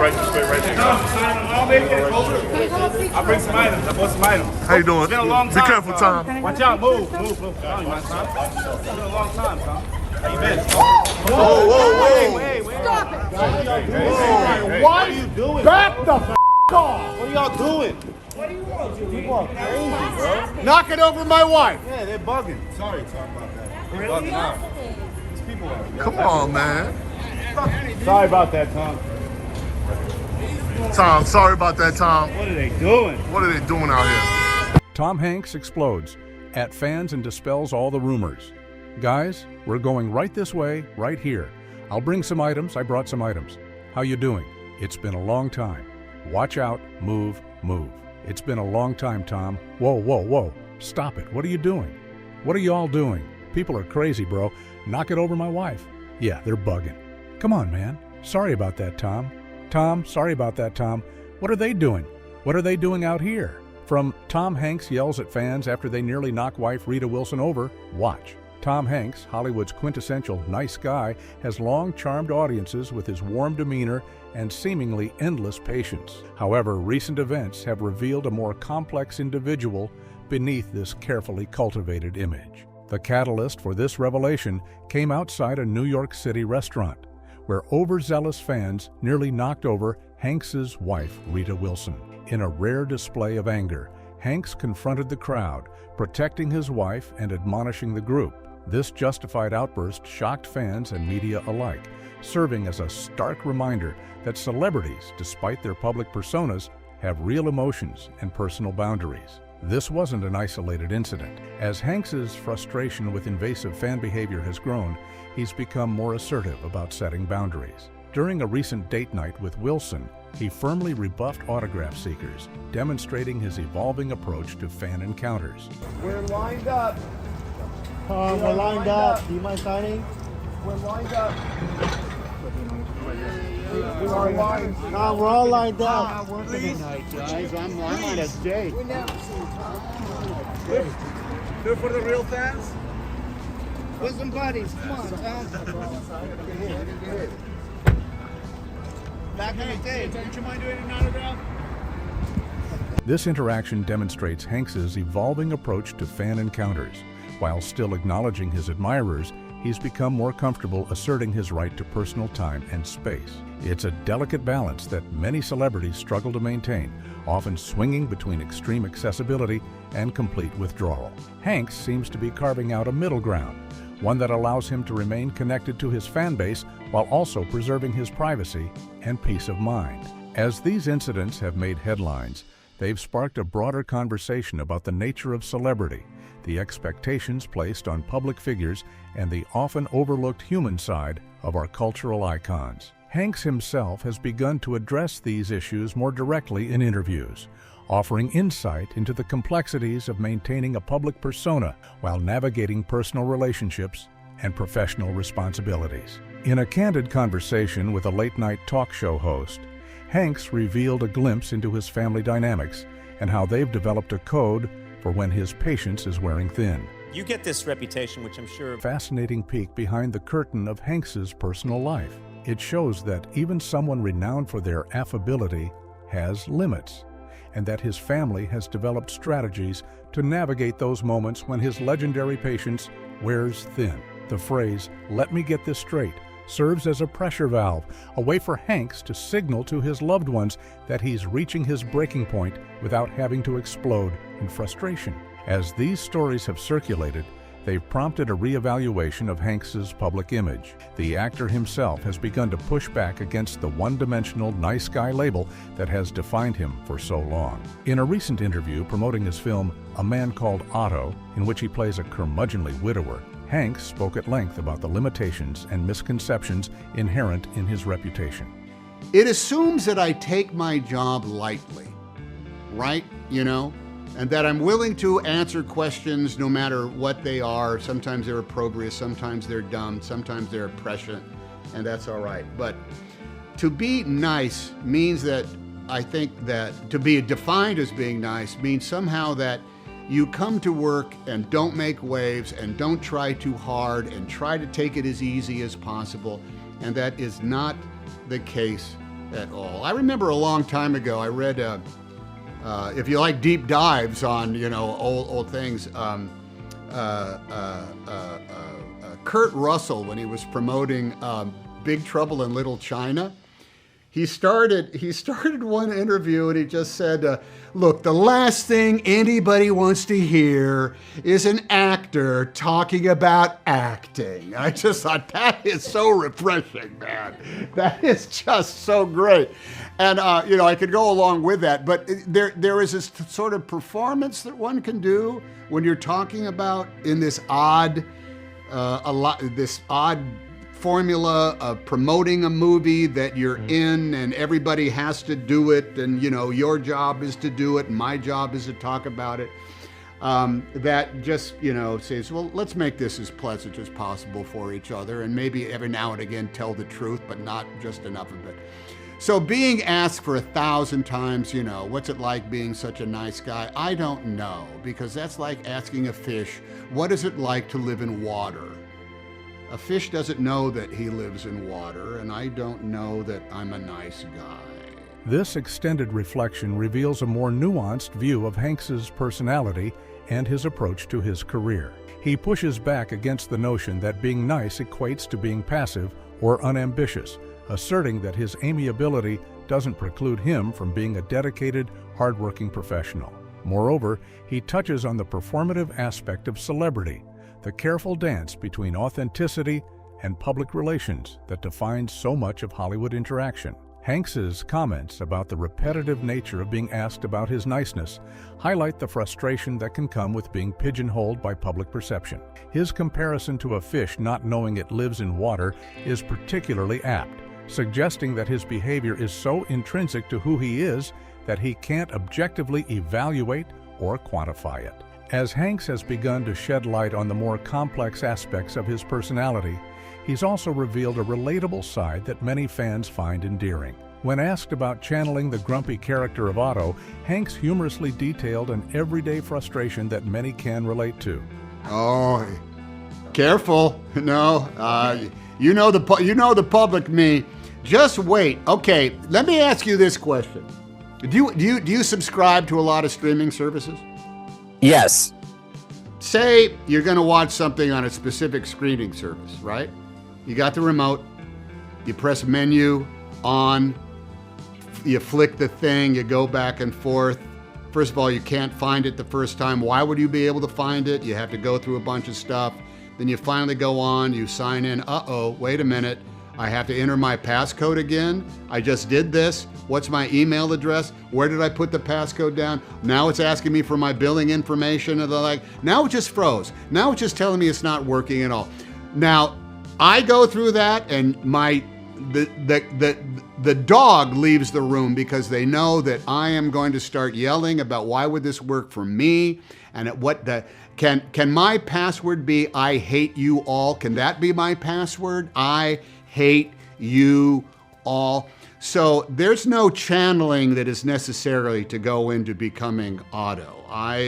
right this way, right there. I'll bring some items. I bought some items. How you doing? It's been a long time. Be careful, Tom. Watch out, move. Oh, you mind, Tom? It's been a long time, Tom. How you been? Whoa. Wait. Stop it! What are you doing? Back the f*** off! What are y'all doing? People are crazy, bro. Knock it over my wife. Yeah, they're bugging. Sorry, Tom, about that. They're bugging out. These people are. Come on, man. Sorry about that, Tom. Tom, sorry about that, Tom. What are they doing? What are they doing out here? Tom Hanks explodes. At fans and dispels all the rumors. Guys, we're going right this way, right here. I'll bring some items. I brought some items. How you doing? It's been a long time. Watch out, move. It's been a long time, Tom. Whoa. Stop it. What are you doing? What are you all doing? People are crazy, bro. Knock it over my wife. Yeah, they're bugging. Come on, man. Sorry about that, Tom. Tom, sorry about that, Tom. What are they doing? What are they doing out here? From Tom Hanks yells at fans after they nearly knock wife Rita Wilson over, watch. Tom Hanks, Hollywood's quintessential nice guy, has long charmed audiences with his warm demeanor and seemingly endless patience. However, recent events have revealed a more complex individual beneath this carefully cultivated image. The catalyst for this revelation came outside a New York City restaurant, where overzealous fans nearly knocked over Hanks's wife, Rita Wilson. In a rare display of anger, Hanks confronted the crowd, protecting his wife and admonishing the group. This justified outburst shocked fans and media alike, serving as a stark reminder that celebrities, despite their public personas, have real emotions and personal boundaries. This wasn't an isolated incident. As Hanks's frustration with invasive fan behavior has grown, he's become more assertive about setting boundaries. During a recent date night with Wilson, he firmly rebuffed autograph seekers, demonstrating his evolving approach to fan encounters. We're lined up. We're lined up. Do you mind signing? We're lined up. We're all lined up. Good night, guys. I'm on a date. Do it for the real fans? With some buddies. Come on, Tom. Back in the day. Don't you mind doing an autograph? This interaction demonstrates Hanks's evolving approach to fan encounters. While still acknowledging his admirers, he's become more comfortable asserting his right to personal time and space. It's a delicate balance that many celebrities struggle to maintain, often swinging between extreme accessibility and complete withdrawal. Hanks seems to be carving out a middle ground, one that allows him to remain connected to his fan base while also preserving his privacy and peace of mind. As these incidents have made headlines, they've sparked a broader conversation about the nature of celebrity, the expectations placed on public figures, and the often overlooked human side of our cultural icons. Hanks himself has begun to address these issues more directly in interviews, offering insight into the complexities of maintaining a public persona while navigating personal relationships and professional responsibilities. In a candid conversation with a late-night talk show host, Hanks revealed a glimpse into his family dynamics and how they've developed a code for when his patience is wearing thin. You get this reputation, which I'm sure... Fascinating peek behind the curtain of Hanks's personal life. It shows that even someone renowned for their affability has limits, and that his family has developed strategies to navigate those moments when his legendary patience wears thin. The phrase, "let me get this straight," serves as a pressure valve, a way for Hanks to signal to his loved ones that he's reaching his breaking point without having to explode in frustration. As these stories have circulated, they've prompted a reevaluation of Hanks's public image. The actor himself has begun to push back against the one-dimensional nice guy label that has defined him for so long. In a recent interview promoting his film A Man Called Otto, in which he plays a curmudgeonly widower, Hanks spoke at length about the limitations and misconceptions inherent in his reputation. It assumes that I take my job lightly, right? And that I'm willing to answer questions no matter what they are. Sometimes they're opprobrious, sometimes they're dumb, sometimes they're prescient, and that's all right. But to be nice means that, I think that to be defined as being nice means somehow that you come to work and don't make waves and don't try too hard and try to take it as easy as possible. And that is not the case at all. I remember a long time ago, I read, if you like deep dives on, old things, Kurt Russell, when he was promoting Big Trouble in Little China, he started one interview and he just said, look, the last thing anybody wants to hear is an actor talking about acting. I just thought that is so refreshing, man. That is just so great. And, I could go along with that, but there is this sort of performance that one can do when you're talking about in this odd formula of promoting a movie that you're in and everybody has to do it, and your job is to do it and my job is to talk about it, that just says, well, let's make this as pleasant as possible for each other, and maybe every now and again tell the truth, but not just enough of it. So being asked for 1,000 times, what's it like being such a nice guy? I don't know, because that's like asking a fish, what is it like to live in water? A fish doesn't know that he lives in water, and I don't know that I'm a nice guy. This extended reflection reveals a more nuanced view of Hanks's personality and his approach to his career. He pushes back against the notion that being nice equates to being passive or unambitious, asserting that his amiability doesn't preclude him from being a dedicated, hardworking professional. Moreover, he touches on the performative aspect of celebrity, the careful dance between authenticity and public relations that defines so much of Hollywood interaction. Hanks's comments about the repetitive nature of being asked about his niceness highlight the frustration that can come with being pigeonholed by public perception. His comparison to a fish not knowing it lives in water is particularly apt, suggesting that his behavior is so intrinsic to who he is that he can't objectively evaluate or quantify it. As Hanks has begun to shed light on the more complex aspects of his personality, he's also revealed a relatable side that many fans find endearing. When asked about channeling the grumpy character of Otto, Hanks humorously detailed an everyday frustration that many can relate to. Oh, careful. No, you know the public me. Just wait. Okay, let me ask you this question. Do you subscribe to a lot of streaming services? Yes. Say you're going to watch something on a specific streaming service, right? You got the remote, you press menu on, you flick the thing, you go back and forth. First of all, you can't find it the first time. Why would you be able to find it? You have to go through a bunch of stuff. Then you finally go on, you sign in. Uh-oh, wait a minute. I have to enter my passcode again. I just did this. What's my email address? Where did I put the passcode down? Now it's asking me for my billing information and the like. Now it just froze. Now it's just telling me it's not working at all. Now I go through that and the dog leaves the room because they know that I am going to start yelling about why would this work for me, and at what the can my password be I hate you all? Can that be my password? I hate you all. So there's no channeling that is necessary to go into becoming Otto.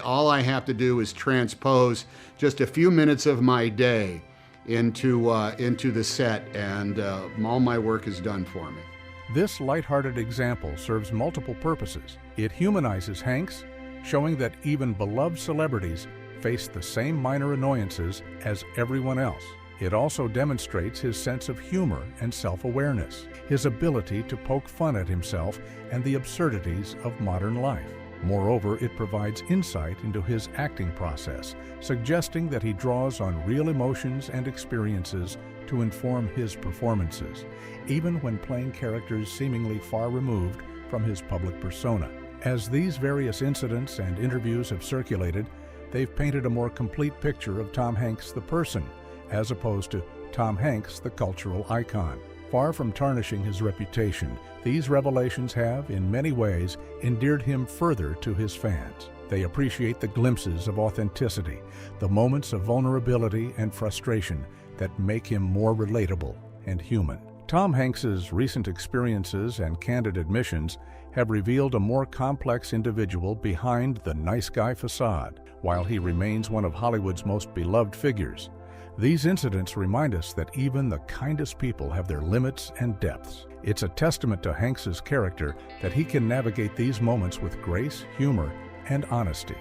All I have to do is transpose just a few minutes of my day into the set, and all my work is done for me. This lighthearted example serves multiple purposes. It humanizes Hanks, showing that even beloved celebrities face the same minor annoyances as everyone else. It also demonstrates his sense of humor and self-awareness, his ability to poke fun at himself and the absurdities of modern life. Moreover, it provides insight into his acting process, suggesting that he draws on real emotions and experiences to inform his performances, even when playing characters seemingly far removed from his public persona. As these various incidents and interviews have circulated, they've painted a more complete picture of Tom Hanks the person, as opposed to Tom Hanks the cultural icon. Far from tarnishing his reputation, these revelations have, in many ways, endeared him further to his fans. They appreciate the glimpses of authenticity, the moments of vulnerability and frustration that make him more relatable and human. Tom Hanks's recent experiences and candid admissions have revealed a more complex individual behind the nice guy facade. While he remains one of Hollywood's most beloved figures, These incidents remind us that even the kindest people have their limits and depths. It's a testament to Hanks's character that he can navigate these moments with grace, humor, and honesty,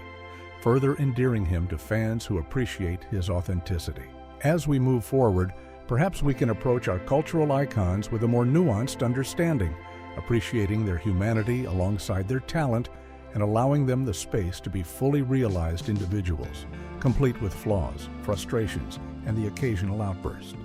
further endearing him to fans who appreciate his authenticity. As we move forward, perhaps we can approach our cultural icons with a more nuanced understanding, appreciating their humanity alongside their talent and allowing them the space to be fully realized individuals, complete with flaws, frustrations, and the occasional outburst.